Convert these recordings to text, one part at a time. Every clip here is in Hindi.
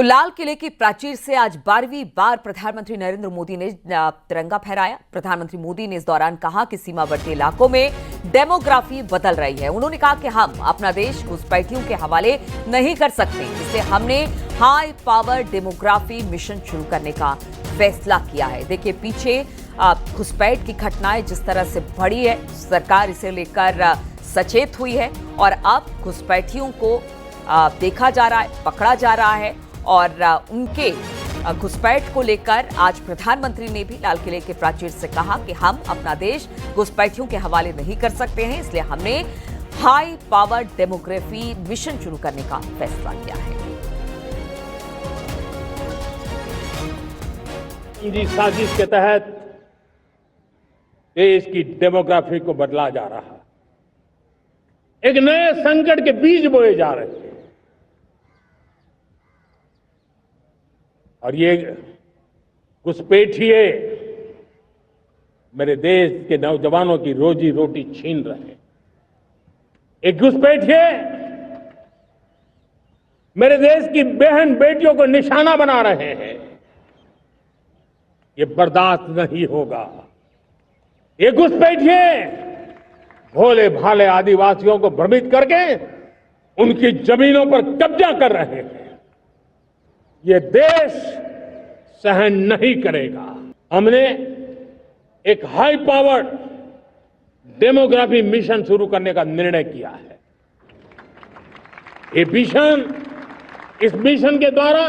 तो लाल किले की प्राचीर से आज 12वीं बार प्रधानमंत्री नरेंद्र मोदी ने तिरंगा फहराया। प्रधानमंत्री मोदी ने इस दौरान कहा कि सीमावर्ती इलाकों में डेमोग्राफी बदल रही है। उन्होंने कहा कि हम अपना देश घुसपैठियों के हवाले नहीं कर सकते, इसलिए हमने हाई पावर डेमोग्राफी मिशन शुरू करने का फैसला किया है। देखिए पीछे घुसपैठ की घटनाएं जिस तरह से बढ़ी है, सरकार इसे लेकर सचेत हुई है और अब घुसपैठियों को देखा जा रहा है, पकड़ा जा रहा है और उनके घुसपैठ को लेकर आज प्रधानमंत्री ने भी लाल किले के प्राचीर से कहा कि हम अपना देश घुसपैठियों के हवाले नहीं कर सकते हैं, इसलिए हमने हाई पावर डेमोग्राफी मिशन शुरू करने का फैसला किया है। इनकी साजिश के तहत देश की डेमोग्राफी को बदला जा रहा है, एक नए संकट के बीज बोए जा रहे हैं और ये घुसपैठिए मेरे देश के नौजवानों की रोजी रोटी छीन रहे हैं। एक घुसपैठिए मेरे देश की बहन बेटियों को निशाना बना रहे हैं। ये बर्दाश्त नहीं होगा। ये घुसपैठिए भोले भाले आदिवासियों को भ्रमित करके उनकी जमीनों पर कब्जा कर रहे हैं। ये देश सहन नहीं करेगा। हमने एक हाई पावर डेमोग्राफी मिशन शुरू करने का निर्णय किया है। ये मिशन, इस मिशन के द्वारा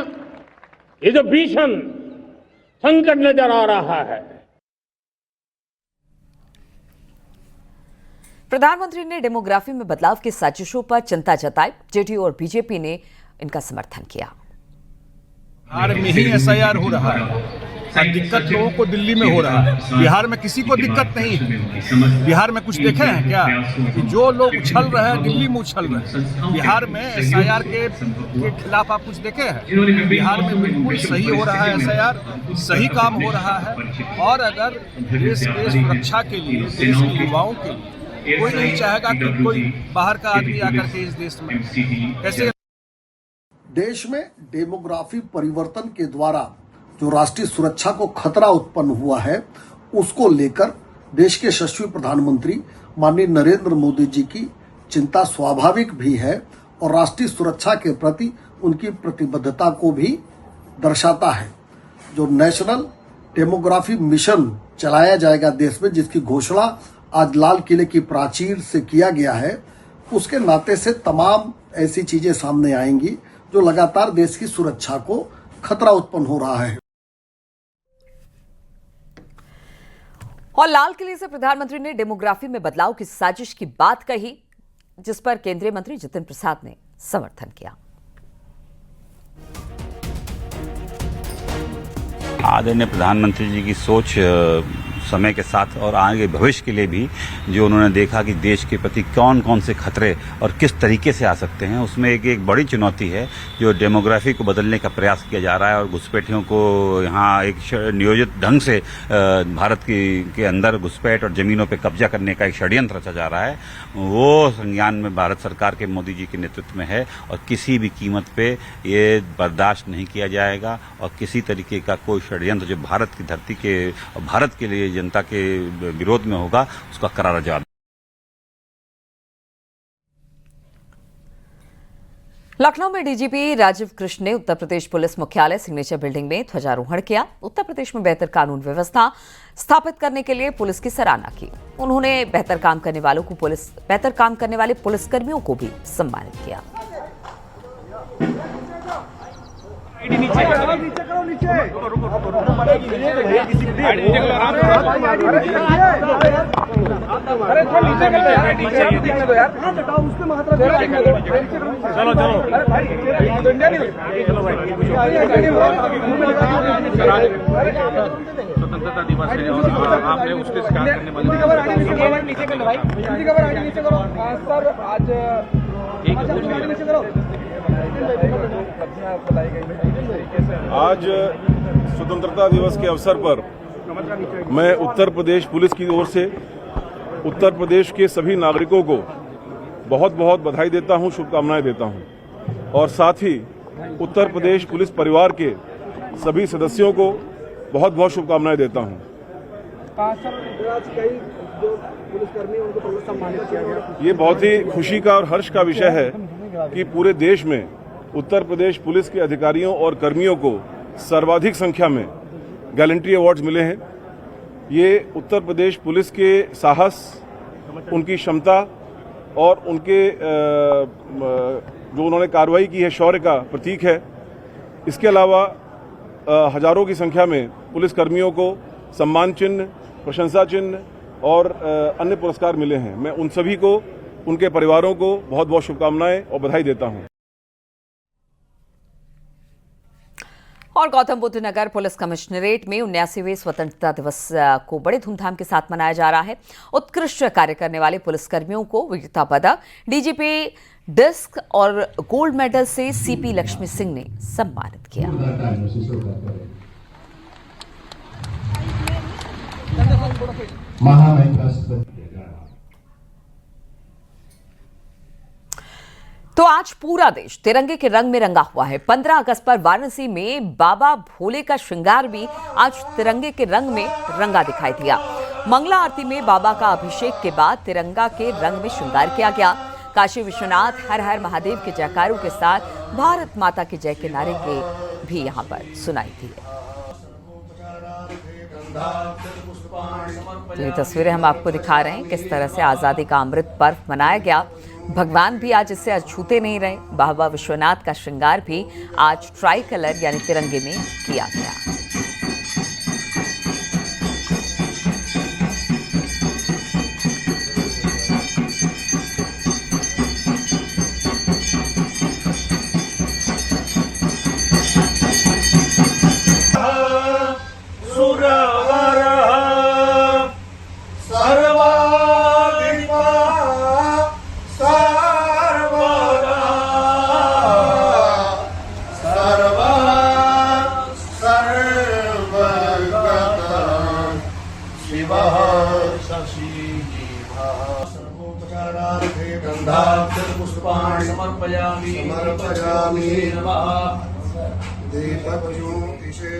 ये जो भीषण संकट नजर आ रहा है, प्रधानमंत्री ने डेमोग्राफी में बदलाव की साजिशों पर चिंता जताई। जेडीयू और बीजेपी ने इनका समर्थन किया। बिहार में ही एसआईआर हो रहा है, दिक्कत लोगों को दिल्ली में हो रहा है। बिहार में किसी को दिक्कत नहीं है। बिहार में कुछ देखे हैं क्या कि जो लोग उछल रहे हैं दिल्ली में उछल रहे हैं? बिहार में एसआईआर के खिलाफ आप कुछ देखे हैं? बिहार में बिल्कुल सही हो रहा है, एसआईआर सही काम हो रहा है। और अगर देश के सुरक्षा के लिए, देश के युवाओं के लिए कोई नहीं चाहेगा कि कोई बाहर का आदमी आकर के इस देश में कैसे। देश में डेमोग्राफी परिवर्तन के द्वारा जो राष्ट्रीय सुरक्षा को खतरा उत्पन्न हुआ है, उसको लेकर देश के यशस्वी प्रधानमंत्री माननीय नरेंद्र मोदी जी की चिंता स्वाभाविक भी है और राष्ट्रीय सुरक्षा के प्रति उनकी प्रतिबद्धता को भी दर्शाता है। जो नेशनल डेमोग्राफी मिशन चलाया जाएगा देश में, जिसकी घोषणा आज लाल किले की प्राचीर से किया गया है, उसके नाते से तमाम ऐसी चीजें सामने आएंगी जो लगातार देश की सुरक्षा को खतरा उत्पन्न हो रहा है। और लाल किले से प्रधानमंत्री ने डेमोग्राफी में बदलाव की साजिश की बात कही, जिस पर केंद्रीय मंत्री जितिन प्रसाद ने समर्थन किया। आदरणीय प्रधानमंत्री जी की सोच समय के साथ और आगे भविष्य के लिए भी, जो उन्होंने देखा कि देश के प्रति कौन कौन से खतरे और किस तरीके से आ सकते हैं, उसमें एक बड़ी चुनौती है जो डेमोग्राफी को बदलने का प्रयास किया जा रहा है और घुसपैठियों को यहाँ एक नियोजित ढंग से भारत के अंदर घुसपैठ और जमीनों पर कब्जा करने का एक षड्यंत्र रचा जा रहा है। वो संज्ञान में भारत सरकार के मोदी जी के नेतृत्व में है और किसी भी कीमत पे ये बर्दाश्त नहीं किया जाएगा और किसी तरीके का कोई षड्यंत्र जो भारत की धरती के और भारत के लिए जनता के विरोध में होगा, उसका करारा जवाब। लखनऊ में डीजीपी राजीव कृष्ण ने उत्तर प्रदेश पुलिस मुख्यालय सिग्नेचर बिल्डिंग में ध्वजारोहण किया। उत्तर प्रदेश में बेहतर कानून व्यवस्था स्थापित करने के लिए पुलिस की सराहना की। उन्होंने बेहतर काम करने वाले पुलिसकर्मियों को भी सम्मानित किया। स्वतंत्रता दिवस है और आपने उसके शिकार करने आज स्वतंत्रता दिवस के अवसर पर मैं उत्तर प्रदेश पुलिस की ओर से उत्तर प्रदेश के सभी नागरिकों को बहुत बहुत बधाई देता हूं, शुभकामनाएं देता हूं और साथ ही उत्तर प्रदेश पुलिस परिवार के सभी सदस्यों को बहुत बहुत शुभकामनाएं देता हूं। ये बहुत ही खुशी का और हर्ष का विषय है कि पूरे देश में उत्तर प्रदेश पुलिस के अधिकारियों और कर्मियों को सर्वाधिक संख्या में गैलेंट्री अवार्ड्स मिले हैं। ये उत्तर प्रदेश पुलिस के साहस, उनकी क्षमता और उनके जो उन्होंने कार्रवाई की है शौर्य का प्रतीक है। इसके अलावा हजारों की संख्या में पुलिस कर्मियों को सम्मान चिन्ह, प्रशंसा चिन्ह और अन्य पुरस्कार मिले हैं। मैं उन सभी को, उनके परिवारों को बहुत बहुत शुभकामनाएं और बधाई देता हूं। और गौतम बुद्ध नगर पुलिस कमिश्नरेट में 79वें स्वतंत्रता दिवस को बड़े धूमधाम के साथ मनाया जा रहा है। उत्कृष्ट कार्य करने वाले पुलिसकर्मियों को वीरता पदक, डीजीपी डिस्क और गोल्ड मेडल से सीपी लक्ष्मी सिंह ने सम्मानित किया। तो आज पूरा देश तिरंगे के रंग में रंगा हुआ है। 15 अगस्त पर वाराणसी में बाबा भोले का श्रृंगार भी आज तिरंगे के रंग में रंगा दिखाई दिया। मंगला आरती में बाबा का अभिषेक के बाद तिरंगा के रंग में श्रृंगार किया गया। काशी विश्वनाथ हर हर महादेव के जयकारों के साथ भारत माता की जय के नारे के भी यहां पर सुनाई दिए। तो ये तस्वीरें हम आपको दिखा रहे हैं किस तरह से आजादी का अमृत पर्व मनाया गया। भगवान भी आज इससे अछूते नहीं रहे। बाबा विश्वनाथ का श्रृंगार भी आज ट्राई कलर यानी तिरंगे में किया गया। समर्पयामि दीपज्योतिषे